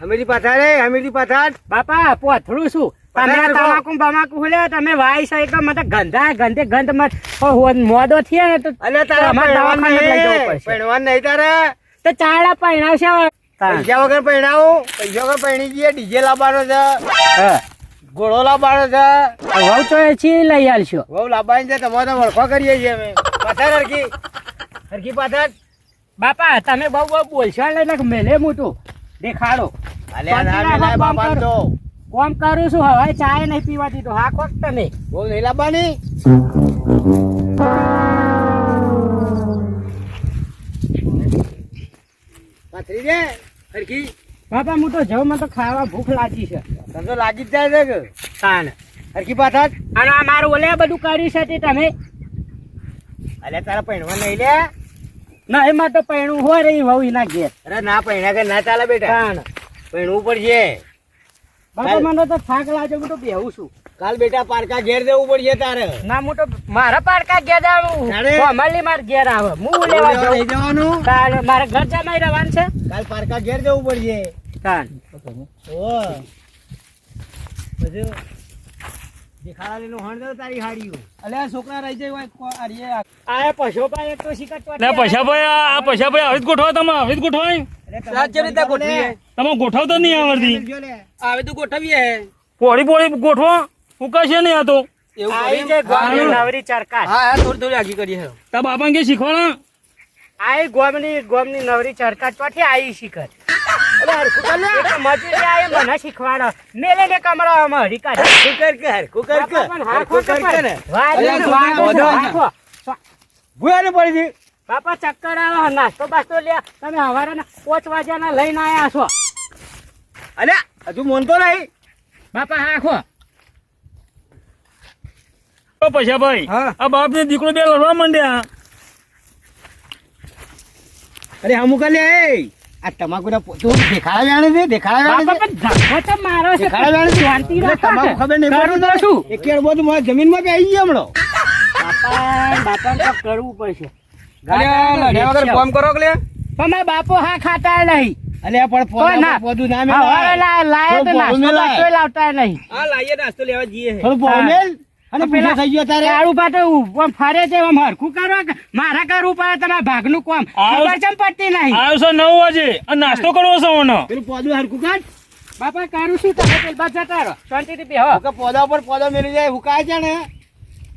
હમીરી પાથાડ બાપા પોથળું શું તમે તમાકુ બમાકુ ખોલ્યા તમે વાય છે એકદમ મને ગંધ મત મોદો થયા ને તો અલે તારે અમારે દવાખાને લઈ જવું પડશે. પૈણવાનું નહીં તારે તો ચાળા પૈણાવશે હવે. પૈસા વગર પૈણી જઈએ ડીજે લાવવાનો છે હા. ઘોડો લાવવાનો છે વહુ તો એ છી લઈ આલશો. બહુ લાવવાની છે તમારે વળખો કરીએ છીએ અમે પાથાડ હરખી પાથાડ બાપા તમે બહુ બોલશો લઈને મેલે મોટું દેખાડો. અલે ના મિલાય બાપા તો કોમ કરું છું હવે ચાય નહીં પીવા દીધો હા કોક તમે બહુ નહીં લાવવાની પાથરી દે હરખી. બાપા હું તો જઉં મને તો ખાવા ભૂખ લાગી છે. તને તો લાગી જ જાય છે કે તાન હરખી પાથાડ. અને આ મારું ઓલે બધું કર્યું છે તે તમે અલે તારા પૈણવા નહીં લે. ના એમાં તો પૈણું હોય રહી વહુ એના ઘેર. અરે ના પૈણા કે ના ચાલે બેટા તાન પૈણવું પડશે. બાપા મને તો થાક લાગે હું તો બેહું છું. કાલ બેટા પારકા ઘેર જવું પડશે તારે. ના હું તો મારા પારકા ઘેર તારે? જાવ અમારી માર ઘેર આવે હું લેવા લઈ જાઉં. જવાનું તાન મારે ઘર જમાઈ રહેવાનું છે. કાલ પારકા ઘેર જવું પડશે. તાન ઓ બધું દેખાડાલીનું હણ દઉં તારી હાડીઓ. અલે આ છોકરા રહી જાય હોય આ પશોભાઈ એક તો શિકાર ચોટી લે પૈસાભાઈ આ પૈસાભાઈ આવી જ ગોઠવા તમે આવી જ ગોઠવાય રાજ્ય રીતે ગોઠવીએ. તમે ગોઠવતા નહીં આવડતી આવે તો ગોઠવીએ. પોળી ગોઠવો ઉકાશે નહીં આ તો આવી છે ગોમની નવરી ચરકાટ. હા થોડી આગી કરીએ. તા બાપા કે શીખવાના આઈ ગોમની નવરી ચરકાટ ચોથી આવી શિકાર. અલે હરખું કર લે. એક મજૂરી આયે મને શીખવાડો મેલે ને કમરામાં હરી કાઢ. હરખું કર કે હરખું કર કે હરખું કર કે ને. ભૂયાને પડી ગઈ. બાપા ચક્કર આવે નાસ્તો બાસ્તો લે તમે હવારના 5 વાગ્યાના લઈને આયા છો. અલે હજુ મોનતો નહીં. બાપા હાખો પૈસાભાઈ હા. આ બાપ ને દીકરો બે લડવા માંડ્યા. અરે હમું કર લે. આ તમાકુ ના તું દેખાડા વેણે છે દેખાડા બાપા વેણે છે. પણ ધક્કો તો મારો છે દેખાડા વેણે છે. શાંતિ એટલે રાખો તમાકુ કે. ખબર નહીં કરું પડતી તો ને. શું? એક કેળ બધું મારા જમીનમાં બી આવી ગયો હમણો. બાપા તો કરવું પડશે. અલે લડ્યા વગર ફોન કરો કે લે. પણ મારા બાપો હા ખાતા નહીં. અલે પણ કોઈ ના. બધું ના હવે લાય તો થોડું નાસ્તો પોલું બાસ્તો લાવતા નહીં. આ લાઈએ નાસ્તો લેવા જઈએ. થોડું પોલું મેલ અને પેલા પૂછો થઈ ગયો તારે. કાળું પાટો આમ ફરે છે આમ હરખું કરો કે મારા કરવું પડે તમારા ભાગનું કામ ખબર ચમ પડતી નહીં. આવ્યો છે 9 વાગે અને નાસ્તો કરવો છે મને. પેલું પોદું હરખું કાઢ. બાપા કરું શું તમે પેલ બાદ જતા રહો શાંતિથી બેહો. કે પોદા ઉપર પોદો મેલી જાય હુકાય છે ને.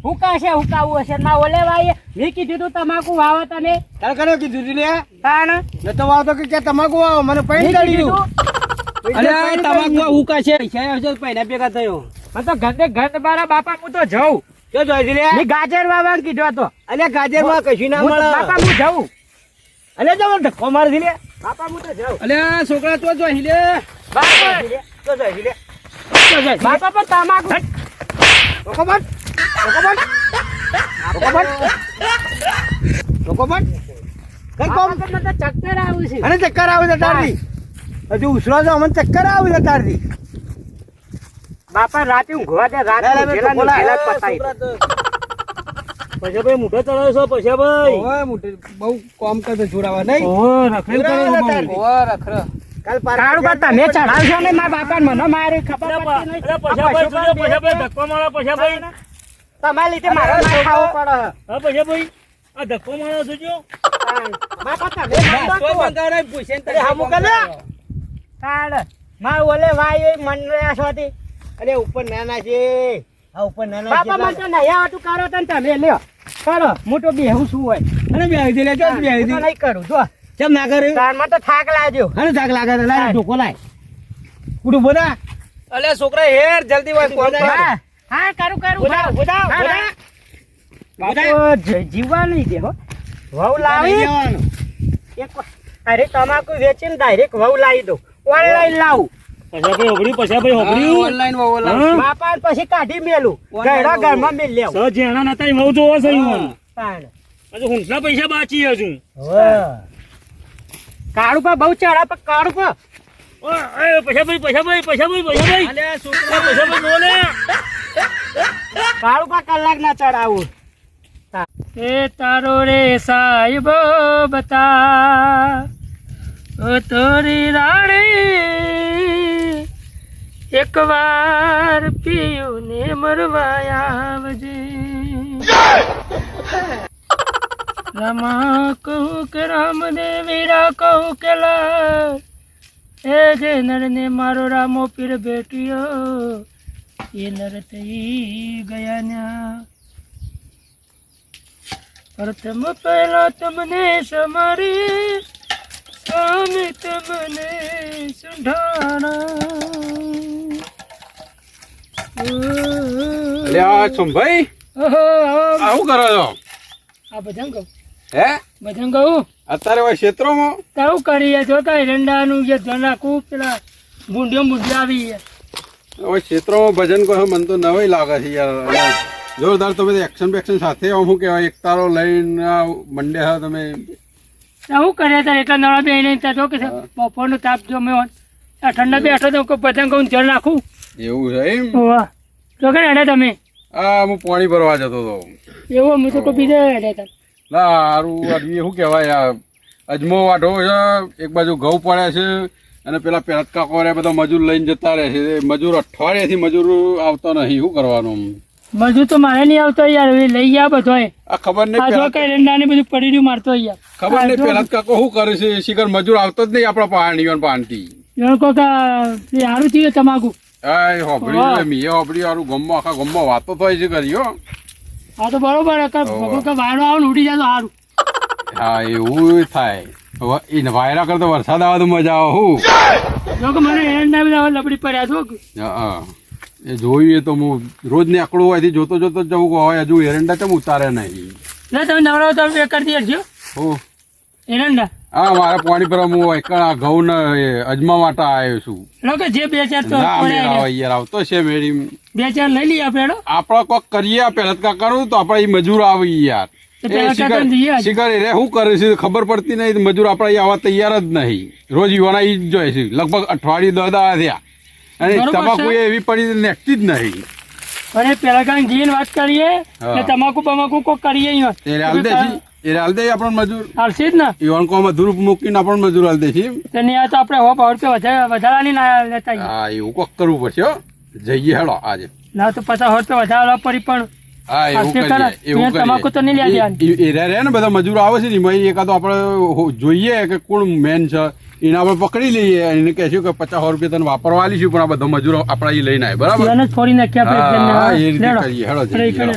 હુકાશે હુકાવું હશે ના ઓલે વાય મેં કીધું તું તમાકુ વાવો તમે તારે કર્યો કીધું તું લે. તાણ ન તો વાવ તો કે તમાકુ વાવો મને પૈણ મેં ચડી કીધું ગયું. અલે તમાકુ હુકાશે. પૈસા આવશે પૈણા ભેગા થયો. મને તો ગંધ મારા બાપા હું તો જઉં. જો જોઈ લે. મેં ગાજર વાવવાનું કીધું હતો. અલે ગાજરમાં કશું ના મળે. બાપા હું જઉં. અલે જો ધક્કો મારી લે. બાપા હું તો જઉં. અલે છોકરા તો જોઈ લે. બાપા તો જોઈ લે. બાપા પણ તમાકુ રોકો બંધ. રોકો બંધ. રોકો બંધ. રોકો બંધ. કઈ કોમ. બાપા પણ મને તો ચક્કર આવું છે. અને ચક્કર આવે છે તારથી. હજુ ઉછળો છો અમને ચક્કર આવે છે તારથી. બાપા રાતે ઊંઘવા દે રાતે ઊંઘેલા ને ઊંઘેલા જ પતાઈ દે. પૈસાભાઈ મોઢો ચડાવ્યો છો પૈસાભાઈ. ઓય મોટે બહુ કોમ કરતો જોડાવા નહીં. ઓહો રખેલ કરો છો બહુ. ઓય રખર. કાલ કાળું બા તમે ચડાવશો ને મારા બાપા મને મારી ખબર પડતી નહીં. અરે પૈસાભાઈ જોજો પૈસાભાઈ ધક્કો મારો પૈસાભાઈ. તમારા લીધે મારે ના ખાવું પડે. હા પૈસાભાઈ આ ધક્કો મારો જોજો. બાપા તમે નાખો. અરે હામું કર લે. કાળ માર ઓલે વાય મન રહ્યા છો તે. અરે ઉપર નાના છે. આ ઉપર નાના છે. બાપા મને તો નહીં આવતું કરો તો ને તમે લ્યો કરો હું તો બેહું છું હોય. અને બેહી દે લે જો બેહી હું તો દે. નહીં કરું જો કેમ ના કર્યું? તારમાં તો થાક લાગ્યો. અને થાક લાગે છે. લાય ઢોકો લાય. કુડું બોલા. અલે છોકરા હેર જલ્દી વાત કોણ હા હા કરું બુધાવ, બુધાવ, હા, બુધાવ. બાપો જીવવા નહીં દે હો વહુ લાવી એક અરે તમાકુ વેચીને ડાયરેક્ટ વહુ લાવી દો ઓનલાઈન લાવું પૈસાભાઈ હોભળ્યું ઓનલાઈન હા? બાપા પછી કાઢી મેલું ઘરડા ઘરમાં મેલ લેવું સહ જેણા નતા ઈ વહુ જોવો છે ઈ મને. તાણ. હજુ હુંસના પૈસા બાકી હજુ. કાળું પર બહુ ચડા પર કાળું પર પૈસાભાઈ. અલે આ પૈસાભાઈ બોલે. કાળું પર કલાક ના ચડાવું એ તારો રે સાહેબો બતા ઓ તોરી રાણી એક વાર પીયું ને મરવા આવજે રામા કહું કે રામદેવીરા કહું કે લાલ એ જે નરને મારો રામો પીર બેટ્યો એ નર થઈ ગયા ન્યા પ્રથમ પહેલા તમને સમારી સામે તમને અલ્યા સોમભાઈ આવું કરો છો આ ભજન કહું હે ભજન કહું અત્યારે હોય ક્ષેત્રોમાં તારું કરીએ જોતા એરંડાનું જે જનાકું પેલા બુંડીઓ બુંડી આવી હવે ક્ષેત્રોમાં ભજન કહો મને તો નવાઈ લાગે છે યાર અને જોરદાર તમે એક્શન બેક્શન સાથે આમ શું કહેવાય એક તારો લઈને મંડે હા તમે શું કર્યા તારે એટલા નળા બે નહીં તો કે બપોરનો તાપ જો મેં આ ઠંડા બેઠો તો ભજન કહું જળ નાખું એવું છે એમ વાહ તો કે હેડે તમે હા હું પાણી ભરવા જતો હતો એવું અમે તો કોઈ બીજે હેડે હતા ના સારું આદમી શું કહેવાય આ અજમો વાઢો છે એક બાજુ ઘઉં પડે છે અને પેલા પેરત કાકો રે બધા મજૂર લઈને જતા રહે છે મજૂર અઠવાડિયાથી મજૂર આવતો નહીં શું કરવાનું મજૂર તો મારે નહીં આવતો યાર હવે લઈ ગયા બધો આ ખબર નહીં આ જો કઈ એરંડા ને બધું પડી રહ્યું મારતો યાર ખબર નહીં પેલા કાકો શું કરે છે શિખર મજૂર આવતો જ નહીં આપણા પાણીથી જણ કોક સારું થયું તમાકુ હા હોબળી મીએ હોબળી વાળું ગમમાં આખા ગમમાં વાતો થાય છે કર્યો હા તો બરોબર વાયરો આવે ને ઉડી જાય તો સારું હા એવું થાય એ વાયરા કરતો વરસાદ આવે તો મજા આવે હું જો કે મને એરંડા બધા લપડી પડ્યા છો હા એ જોયું તો હું રોજ ને આકડું હોય જોતો જોતો જ જવું હોય હજુ એરંડા ચમ ઉતારે નહીં ના તમે નવરાવ તમે એ કરી દેજો હું એરંડા હા મારે પાણી પર હું એકણા ઘઉં ને અજમા માટે આવ્યો છું કે જે બે ચાર તો ના પડ્યા મેળાવે યાર આવતો છે મેળી બે ચાર લઈ લઈએ આપણે આપડે કોક કરીએ પહેલા કા કરું તો આપડે મજૂર આવી યાર તો પેલા કાકાને દઈએ આજ. શિકાર એ શું કરે છે ખબર પડતી નહીં મજૂર આપડે આવવા તૈયાર જ નહીં રોજ યુવાના ઈ જ જોઈએ છે લગભગ અઠવાડિયું દા થયા અને બરોબર તમાકુ છે. એવી પડી નેકતી જ નહીં અને પેલા કાંઈ જઈને વાત કરીએ હા. કે તમાકુ બમાકુ કોક કરીએ અહીંયા. એ હાલ દે છે એ હાલ દે આપણને મજૂર હાલશે જ ને ઈવન કો મજૂર મૂકીને આપણને મજૂર હાલ દે છે તો નહીં આ તો આપણે હોપ વધારાની ના લેતા આવીએ. હા એવું કોક કરવું પડશે હો જઈએ હેડો આજે ના તો પાછા હોત તો વધારા પડી પણ હા એવું હાલશે કરીએ ખરા. એવું અહીંયા તમાકુ તો નહીં લેવા દેવાની. કરીએ એ રહ્યા ને બધા મજૂરો આવે છે ને એમાં એકાદો આપણે જોઈએ કે કોણ મેન છે એને આપણે પકડી લઈએ એને કહેશું કે 50 રૂપિયા તને વાપરવા આલીશું પણ આ બધા મજૂરો આપણા અહીં લઈને આવે બરાબર એને જ ફોડી નાખ્યા આપણે હા, એકદમ. એ રીતે લેડો. કરીએ હેડો હેડો, જઈએ, હેડો.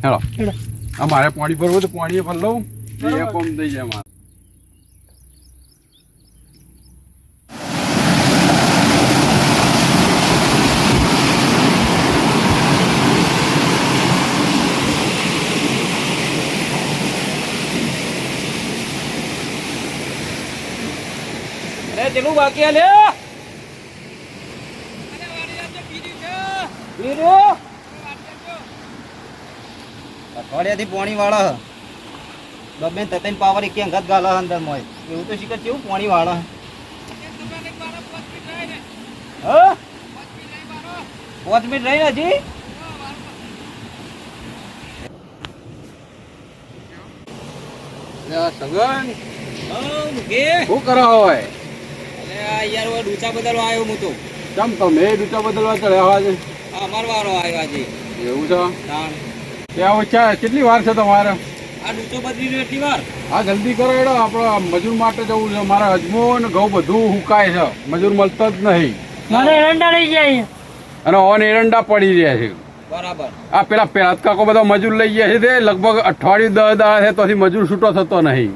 હેડો હેડો હેડો. આ મારે પાણી ભરવું તો પાણી ભર લઉં એ કોમ થઈ જાય મારે ચેલું બાકી આ લે અઠવાડિયાથી પોણી વાળા ગમે તતન પાવર એક અંગત ગાલા અંદર મોય એવું તો શીખર કેવું પોણી વાળા હા 5 મિનિટ રહી હજી સગન કે શું કરો હોય યાર ડૂચા બદલવા આવ્યો હું તો ચમ તમે ડૂચા બદલવા ચડ્યા આજે અમાર વારો આવ્યો આજે એવું છે તાણ ત્યાં ઓછા કેટલી વાર છે તમારે આ ડૂચો બદલી રહ્યો એટલી વાર હા જલ્દી કરો એડો આપણે મજૂર માટે જવું છે મારા અજમો ને ઘઉં બધું હુકાય છે મજૂર મળતો જ નહીં મને એરંડા લઈ જાય અને ઓન એરંડા પડી રહ્યા છે બરાબર આ પેલા પેલા કાકો બધા મજૂર લઈ ગયા છે તે લગભગ અઠવાડિયું 10 છે તોથી મજૂર છૂટો થતો નહીં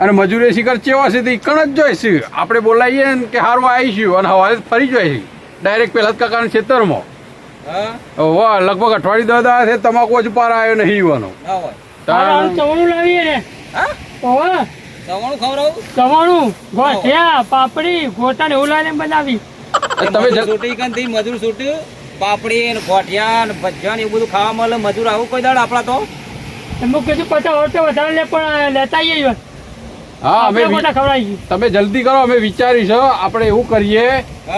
અને મજૂરી શિકાર ચેવા છે તે કણ જ જોઈશે આપણે બોલાવીએ ને કે હારું આવીશું અને હવારે ફરી જોઈશે ડાયરેક્ટ પેલા કાકાના ખેતરમાં હા વાહ લગભગ અઠવાડિયું 10 છે તમાકુ હજુ પાર આવ્યો નહીં ઈવાનો ના હોય ચવાણું લાવીએ ને હા ઓવા સવાણું ખવડાવું ચવાણું ગોઠિયા પાપડી ગોટા ને એવું લાવીને બનાવી તમે છૂટી કંથી મજૂર છૂટ્યું પાપડી ને ગોઠિયા ને ભજીયા ને એવું બધું ખાવા મળે મજૂર આવું કોઈ દાડ આપણા તો એમ કીધું 50 વર્ષ વધારે લે પણ લેતા આવીએ હા અમે ગોટા ખવડાવી તમે જલ્દી કરો અમે વિચારીશું આપણે એવું કરીએ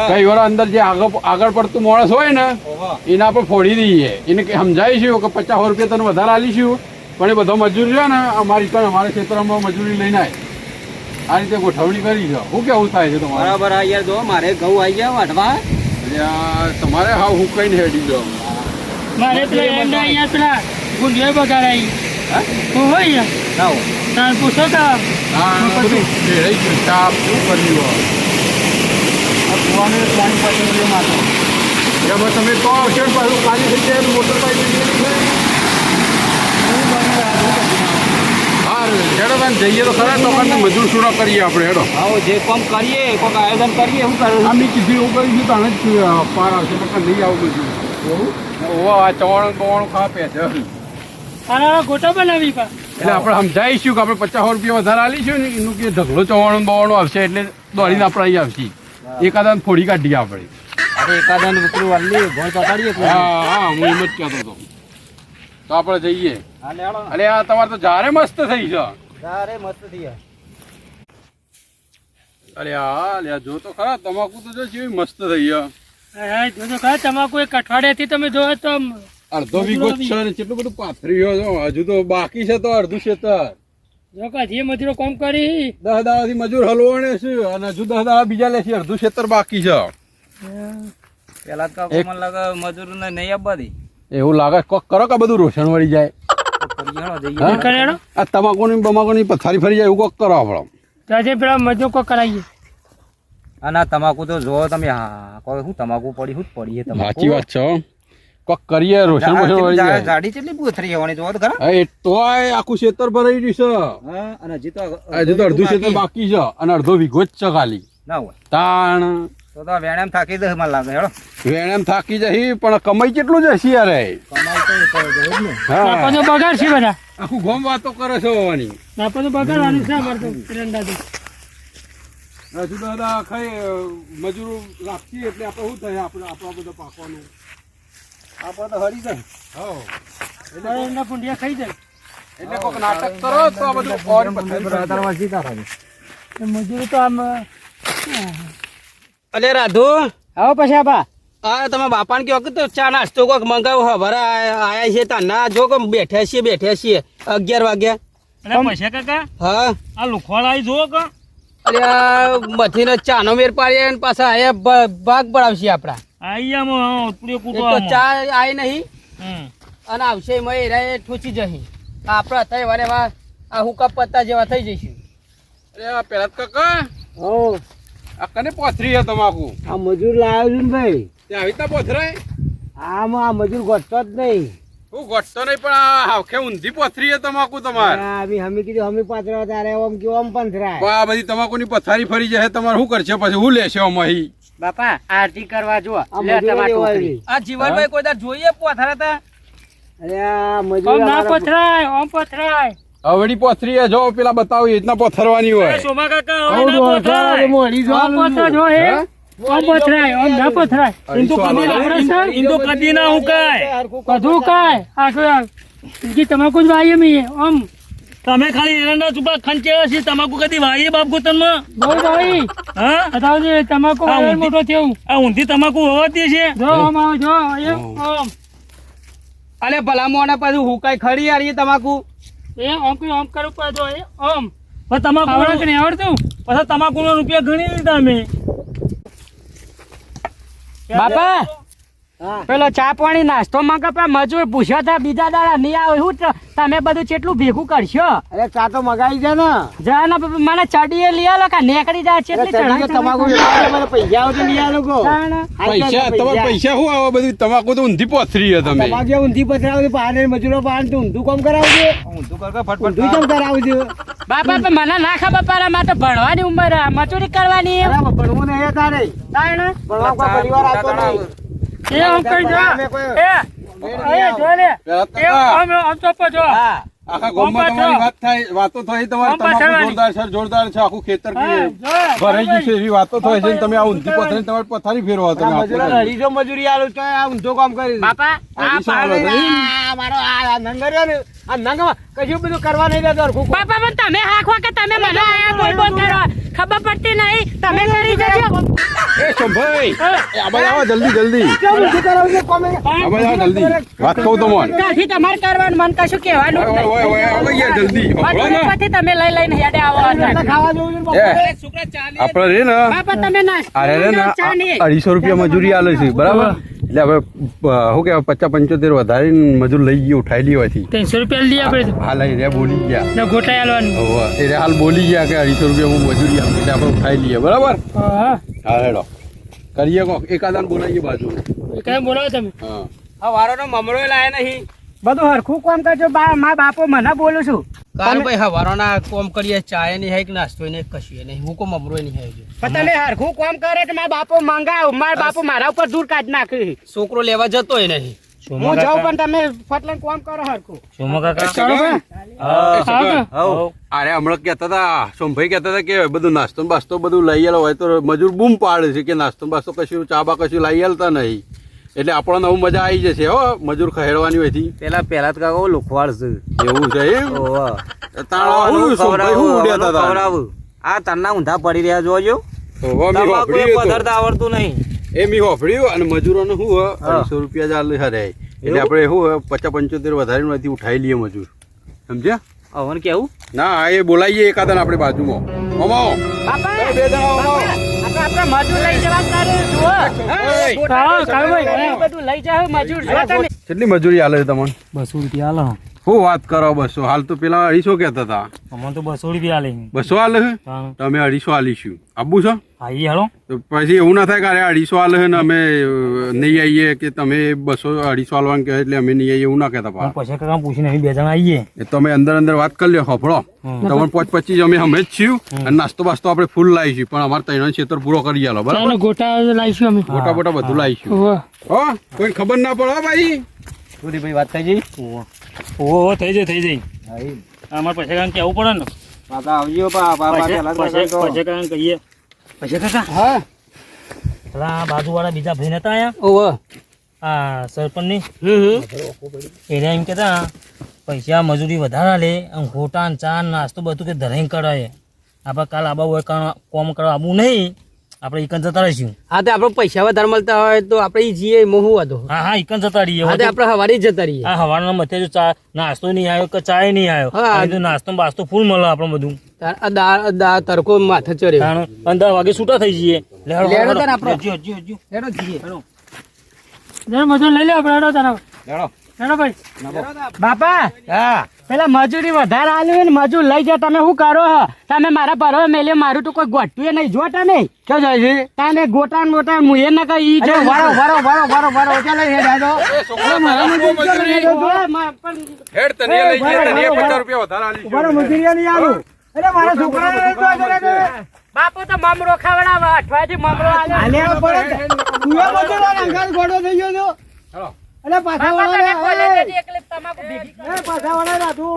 કઈ વાર અંદર જે આગળ પડતું માણસ હોય ને ઓહો એને આપણે ફોડી દઈએ એને સમજાવીશું કે 50 રૂપિયા તને વધારે આલીશું પણ એ બધો મજૂર છે ને અમારી પણ અમારા ક્ષેત્રમાં મજૂરી લઈને આવે આ રીતે ગોઠવણી કરી છે શું કેવું થાય છે તમારે બરાબર આ યાર જો મારે ઘઉં આવી ગયા વાટવા તમારે હાવ હું કઈ હેડી દો મારે પેલા એમના અહીંયા પેલા ગુંડિયો બગાડાઈ હું હોય અહીંયા ના હોય. તાર પૂછો કે બધું ભેળાઈ ગયું તાપ શું કર્યું આ કૂવાનું પાણી પાછી ગયું માથે. એમાં તમે તો આવશે ને પાછું ખાલી થઈ જાય મોટર બાઈક હા હેડો તાન જઈએ તો ખરા તો કાંઈ મજૂર શું કરીએ આપણે હેડો આવો જે કામ કરીએ કોઈક આયોજન કરીએ શું કરું આમની કીધું એવું કરીશું તો આને જ પાર આવશે નકર નહીં આવું બધું ઓહો આ ચવાણું બવાણું ખાપે છે આ ગોટા બનાવી પા એટલે આપણે સમજાવીશું કે આપણે 50 રૂપિયા વધારે આલીશું ને એનું કે ઢગલો ચવાણું બવાણું આવશે એટલે દોડીને આપણે અહીં આવશે એકાદાને ફોડી કાઢીએ આપણે આપણે એકાદાને ઉપરું વાળી ભોય પકડીએ હા હા હું એમ જ કહેતો હતો તો આપણે જઈએ હા લેડો અરે આ તમારે તો જારે મસ્ત થઈ છે તારે મસ્ત થયા અરે હા લે જો તો ખરા તમાકુ તો જો કેવી મસ્ત થઈ છે હા જોજો કા તમાકુ એક અઠવાડિયાથી તમે જોવો તો અડધો વીઘો જ છે ને કેટલું બધું પાથર્યું છે હજુ તો બાકી છે તો અડધું ખેતર જો કા જે મજૂરો કામ કરી 10 દાડાથી મજૂર હલવાણે છે અને હજુ 10 દાડા બીજા લેશે અડધું ખેતર બાકી છે પેલા તો મને લાગે મજૂરોને નહીં આપવા દે એવું લાગે કોક કરો કે બધું રોશન વળી જાય હા? કરેડો આ તમાકુની બમાકુની પથારી ફરી જાય એવું કોક કરો આપણે આજે પેલા મજૂર કો કરાવીએ અને આ તમાકુ તો જોવો તમે હા કોઈ શું તમાકુ પડી શું જ પડી છે તમાકુ સાચી વાત છે હો. કોક કરીએ રોશન વળી જાય ગાડી કેટલી પૂથરી હોવાની જોવો તો ખરા હા, એ તોય આખું ખેતર ભરાઈ રહ્યું છે હા અને હજી તો અડધું ખેતર બાકી છે અને અડધો વીઘો જ છે ખાલી ના હોય તાણ તો વેણામ થાકી દે મને લાગે હેડો વેણેમ થાકી જશી પણ કમાઈ કેટલું જશે યાર કમાઈ તો જ ને હા નાપાનો બગાડ છે બધા આખું ગોમ વાતો કરે છે હોવાની નાપાનો બગાડવાનું છે અમારે તો એરંડાથી હજુ તો દાદા ખાઈ મજૂરો રાખીએ એટલે આપણે શું થાય આપણે આપણા બધા પાકવાનું આપણે તો હરી જાય હા એરંડા પૂંડિયા ખાઈ જાય એટલે કોઈક નાટક કરો તો આ બધું ઓર પથારી ફરી જાય. એ મજૂરો તો આમ અલે રાધુ આવો પછી આપા આ તમારા બાપાને કહો કે તો ચા નાસ્તો કોક મંગાવો હવારા આયા છે તાના જો કે બેઠ્યા છીએ 11 વાગ્યા અરે પૈસા કાકા હા આ લુખવાડ આવી જુઓ કે અરે આ મથીને ચાનો મેર પાડીએ ને પાછા આયા ભાગ પડાવશે આપડા આઈ આમ પૂરે એક તો ચા આઈ નહીં અને આવશે એમાં એરા ઠોચી જશે આપડે અત્યારે વારે વા આ હુકા પત્તા જેવા થઈ જઈશું અરે આ પેલા કાકા ઓ આ કને પોથરી છે તમાકુ આ મજૂર લાવ્યો છું ને ભાઈ ત્યાં આવી તા પોથરાય આમાં આ મજૂર ઘટતો જ નહીં હું ઘટતો નહીં પણ આ હાવખે ઊંધી પોથરી છે તમાકુ તમારે હમી કીધું હમી પાત્ર તારે ઓમ કેવું આમ પણ થરાય પણ આ બધી તમાકુની પથારી ફરી જાય તમારે શું કરશે પછી હું લેશે અમાહી બાપા આરતી કરવા જો આ જીવનભાઈ કોઈ દાડ જોઈએ પોથરા તા અરે આ મજૂર ના પથરાય ઓમ પથરાય અવડી પોથરી છે જો પેલા બતાવો એ રીતના પોથરવાની હોય સોમા કાકા હવે ના પથરાય ઓમ પથરા જો હે ઓમ પથરાય ઓમ ના પથરાય ઇન્દો કદી ના હુકાય કદું કાય આખો જી તમાકુ જ વાઈએ મી ઓમ તમે ખાલી એરંડા ચૂપા ખંચેલા છે તમાકુ કદી વાઈએ બાપ ગોતનમાં બહુ ભાઈ હા બતાવજે તમાકુ વાળો મોટો થયો આ ઊંધી તમાકુ હોવાતી છે જો ઓમ આવો જો ઓમ અલે ભલા મોણા પાછું હુકાય ખરી યાર એ તમાકુ એ ઓમ કે ઓમ કરું પાછો એ ઓમ પણ તમાકુ આવડે કે નહીં આવડતું પછી તમાકુનો રૂપિયા ગણી લીધા મેં બાપા પેલો ચા પાણી નાસ્તો માંગે મજૂર પૂછ્યો હતા બીજા દાડા નહીં આવે શું તમે બધું કેટલું ભેગું કરશો અરે ચા તો મગાઈ છે ને જા ને મને ચડીએ લઈ આલો કે નીકળી જાય છે તમાકુ પૈસા આવશે લઈ આલો કો પૈસા તમારે પૈસા શું આવે બધું તમાકુ તો ઊંધી પોથરી છે તમે તમાકુ ઊંધી પથરાવજો પાને મજૂરો પાન તો ઊંધું કામ કરાવજો ઊંધું કરકા ફટફટ ઊંધું કામ કરાવજો બાપા પણ મને ના ખબર પડે મારે તો ભણવાની ઉંમર મજૂરી કરવાની બરાબર ભણવું નહીં તારે ભણવા કોઈ પરિવાર આવતો નહીં એ ઓમ કઈ જો એ જો લે એ ઓમ ઓમ તો પજો હા આખા ગામમાં તમારી વાત થાય વાતો થઈ તમારી તમાકુ જોરદાર છે જોરદાર છે આખું ખેતર ભરાઈ ગયું છે એવી વાતો થાય છે તમે આ ઊંધી પથારી તમારી પથારી ફેરવા તમે મજૂરો અઢીસો મજૂરી આલો તો આ ઊંધો કામ કરી બાપા મારો આ નંગ રહ્યો ને આ નંગમાં કશું બધું કરવા નહીં દેતો હરખું. બાપા પણ તમે હાખવા કે તમે મને આયા બોલ બોલ કરો ખબર પડતી નહીં તમે કરી જજો એ ભાઈ આ બાજુ આવો જલ્દી આ બાજુ આવો જલ્દી વાત કહું તો મોન ત્યાંથી તમારે કરવાનું મન કશું કહેવાનું જ નહીં. ઓય આવો યાર જલ્દી હળો ને પછી તમે લઈને હેડે આવો એ છોકરા ચાલે આપણે રે ને બાપા તમે નાસ્તો અરે રે ને ચા નહીં. 250 રૂપિયા મજૂરી આલે છે બરાબર એટલે હવે શું કહેવાય 50-75 વધારીને મજૂર લઈ ગયો ઉઠાઈ લી હોયથી 300 રૂપિયા લઈએ આપણે તો. હાલ એ રે બોલી ગયા ને ગોટાઈ આલવાનું. હોવે, એ રે હાલ બોલી ગયા કે 250 રૂપિયા મજૂરી આપી એટલે આપણે ઉઠાઈ લઈએ બરાબર હા હા હેડો કરીએ કોક એકાદાને બોલાવીએ બાજુ કઈ બોલાવો તમે. હા આ વારોનો મમરો લાયા નહીં બધું હરખું કામ કરજો મારા બાપો મને બોલું છું. કારુભાઈ હવારોના કોમ કરીએ ચાય નહીં હે કે નાસ્તો નહીં કશું નહીં હું કો મમરો નહીં હે પણ તમે હરખું કામ કરે તો મારા બાપો મંગાવ મારા બાપો મારા ઉપર દૂર કાઢ નાખે. છોકરો લેવા જતોય નહીં હું જાઉં પણ તમે ફટલાને કામ કરો હરખું. અરે હમણાં કહેતા હતા સોમભાઈ કહેતા હતા કે બધું નાસ્તો બાસ્તો બધું લઈ આવેલો હોય તો મજૂર બૂમ પાડે છે કે નાસ્તો બાસ્તો કશું ચા બા કશું લઈ આલતા નહીં એટલે આપણને નવું મજા આવી જશે હો મજૂર ખહેડવાની હોય પેલા તો કાકો લોખવાડ છે એવું છે એમ ઓવા તાણ હું સોમભાઈ હું ઉડ્યા હતા આ તન્ના ઊંધા પડી રહ્યા જોજો તમાકુ એ પધરતા આવડતું નહીં એ મી હોફળ્યું અને મજૂરોને શું 250 રૂપિયા જ આલે હરે એટલે આપણે શું 50-75 વધારીને ઉઠાઈ લઈએ મજૂર સમજ્યા અવન કેવું ના એ બોલાવીએ એકાદાને આપણે બાજુમાં ઓમાઓ બાપા બે જણા ઓમાઓ આપણે મજૂર લઈ જવા તારે જુઓ. બધું લઈ જાવ મજૂર જો તમે. કેટલી મજૂરી આલે છે તમને 200 રૂપિયા આલો. શું વાત કરો 200 હાલ તો પેલા 250 કહેતા હતા અમને તો 200 રૂપિયા આલે. 200 આલે છે હા. તમે 250 આલીશું આબુ છો આઈએ હાલો. તો પછી એવું ના થાય કે અરે 250 આલે છે ને અમે નહીં આવીએ કે તમે 200 250 આલવાનું કહે એટલે અમે નહીં આવીએ એવું ના કહેતા પા પછી કાકા પૂછીને અમે 2 જણા આઈએ. એ તમે અંદર વાત કરી લ્યો હફળો તમને 25 અમે હમે જ છીએ અને નાસ્તો બાસ્તો આપણે ફૂલ લાવીશું પણ અમારે ત્રણ ક્ષેત્ર પૂરો કરી આલો બરાબર ગોટા લાવીશું અમે. મોટા મોટા બધું લાવીશું ઓહો હો કોઈ ખબર ના પડે હો ભાઈ સુધીભાઈ વાત થઈ ગઈ ઓહો થઈ જાય. અમારે પછી કાકા કેવું પડે ને. પાછા આવજો પછી કાકા કહીએ. પછી કાકા હા પેલા બાજુવાળા બીજા ભાઈ નતા આયા ઓવ આ સરપંચની એને એમ કહેતા પૈસા મજૂરી વધારા લે અને ગોટા ને ચા ને નાસ્તો બધું કે ધરાઈને કરાય આપણે કાલ આબા હોય કોમ કરવા આવવું નહીં આપણે ઈકન જતા રહીશું. હા તે આપણે પૈસા વધારે મળતા હોય તો આપણે ઈ જઈએ મોહું હતો હા ઈકન જતા રહીએ. હા તે આપણે હવારે જ જતા રહીએ આ હવારના મથે જો ચા નાસ્તો નહીં આવ્યો કે ચાય નહીં હા. આવ્યો નાસ્તો બાસ્તો ફૂલ મળે આપણે બધું. આ તડકો માથે ચડ્યો 15 વાગે છૂટા થઈ જઈએ. લેડો તાર આપણો. હજી, હજી, હજી. લેડો જઈએ મજૂર લઈ લે આપણે હેડો ભાઈ. બાપા હા પેલા મજૂરી વધારે આલ્યું ને મજૂર લઈ જાય તમે શું કરો હો? તમે મારા ભરવા મેલ્યો મારું તો કોઈ ગોઠવું નહીં જો તમે શું જાય છે તમે ગોટા ગોટા મુએ ના કઈ જો વારો ચાલો હેડ તને લઈ જઈએ તને 50 રૂપિયા વધારે આલીશું મજૂરી નહીં આલું અરે મારા છોકરા બાપુ તો મમરો ખવડાવે અઠવાડિયે મમરો આલ્યો ગોડો થઈ ગયો હેલો અલે પાછા વાળા કોલેજ એકલે તમાકુ ભેગી કરે પાછા વાળા રાધુ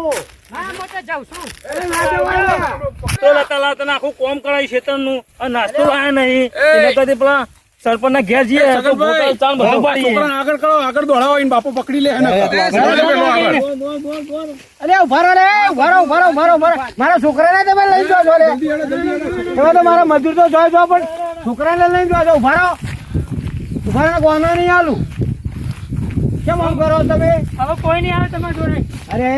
હા હું તો જાઉં છું અરે ના જવાય તો લાતા આખું કોમ કરાય ખેતરનું અને નાસ્તો લાયા નહીં એને કદી પેલા સરપંચ ના ઘેર જઈએ તો બોટલ ચાલ બધું પાડીએ. છોકરાને આગળ કરો આગળ દોડાવો એને બાપો પકડી લે ને અરે ઉભારો મારા છોકરાને તમે લઈ જાઓ છો રે એમાં તો મારા મજૂર તો જો પણ છોકરાને લઈ જાઓ છો ઉભારો ગોનો નહીં આલું કેમ આમ કરો તમે હવે કોઈ નહીં આવે તમારા જોડે. અરે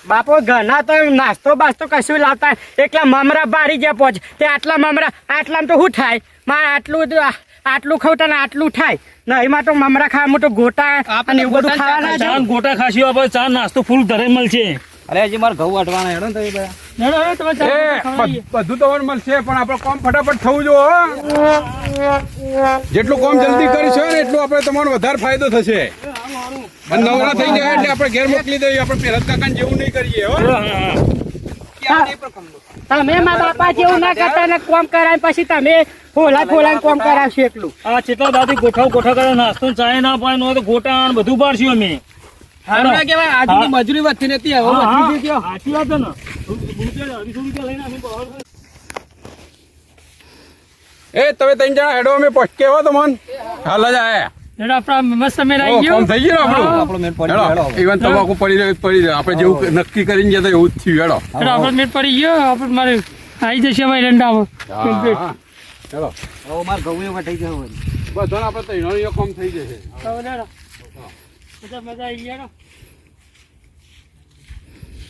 બાપો ઘરના તો નાસ્તો બાસ્તો કશું લાવતા એકલા મમરા બારી ગયા પહોંચ તે આટલા મમરા આટલામાં તો શું થાય મારે આટલું ખવતા ને આટલું થાય ને એમાં તો મમરા ખાવા તો ગોટા અને એવું બધું ખાવાના ચા ને ગોટા ખાશી આપણે ચા નાસ્તો ફૂલ ધરે મળશે. અરે હજી મારે ઘઉં વાટવાના હેડો ને તમે તમે ચા બધું તમારે મળશે પણ આપણે કામ ફટાફટ થવું જો જેટલું કામ જલ્દી કરીશું ને એટલું આપણે તમારો વધારે ફાયદો થશે અને નવરા થઈ જાય એટલે આપણે ઘેર મોકલી દઈએ આપણે પહેરત કાકાને જેવું નહીં કરીએ હો તમે મારા બાપા જેવું ના કરતા ને કોમ કરાય પછી તમે ફોલા કોમ કરાવશો એટલું આ ચેટલા દાદી ગોઠા કરે નાસ્તો ચાય ના પાય નો તો ગોટા ને બધું પાડશું અમે. હમણાં કેવાય આજની મજૂરી વધતી નથી હવે વધી ગઈ સાચી વાત છે ને. 250 રૂપિયા લઈને અમે બહાર એ તમે ત્રણ જણા હેડો અમે પહોંચકે હો તમને હાલ જ આયા એટલે આપણા મસ્ત અમે ઓ, આવી કામ ગયો. થઈ ગયું ને આપણો આપણું મેળ પડી ગયો, હેડો હેડો. ઇવન તમાકુ પડી રહ્યું આપણે જેવું નક્કી કરીને જતા એવું જ થયું હેડો એટલે આપણે મેટ પડી ગયો આપણે મારે આવી જશે અમારી રંડામાં. હા. ચલો હવે મારે ઘઉં એમાં થઈ જવું બધાને આપણે તૈયારીઓ કામ થઈ જશે હવે લેડો. બધા મજા આવી ગયા ને?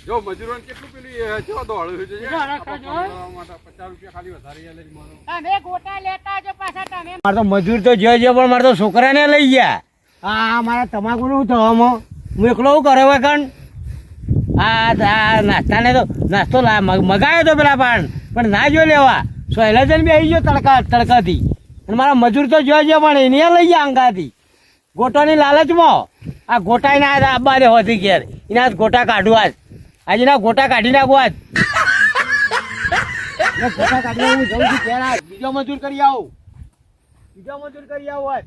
જો મજૂરોને કેટલું પેલું એ કેવો દોડ્યું છે બધા રાખજો, હો. 50 રૂપિયા ખાલી વધારી આલે છે મારો તમે ગોટા લેતા આવજો પાછા તમે. મારે તો મજૂર તો જે પણ મારે તો છોકરાને લઈ ગયા. આ મારા તમાકુનું થવામાં હું એકલો શું કરે હોય કણ આ નાસ્તાને તો નાસ્તો મગાવ્યો તો પેલા પણ ના જો લેવા સોયલાજન બી આવી ગયો તડકાથી અને મારા મજૂર તો જોઈ પણ એને લઈ ગયા અંગાથી ગોટાની લાલચમાં આ ગોટાઈને આબા દે હોતી ઘેર એના ગોટા કાઢવા જ આજે ના ગોટા કાઢી નાખવા જ ગોટા કાઢી હું જઉં છું ઘેર બીજો મજૂર કરી આવું બીજો મજૂર કરી આવું હોય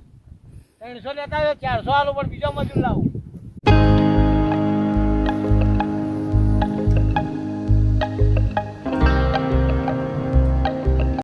300 લેતા હોય 400 આલું પણ બીજો મજૂર લાવું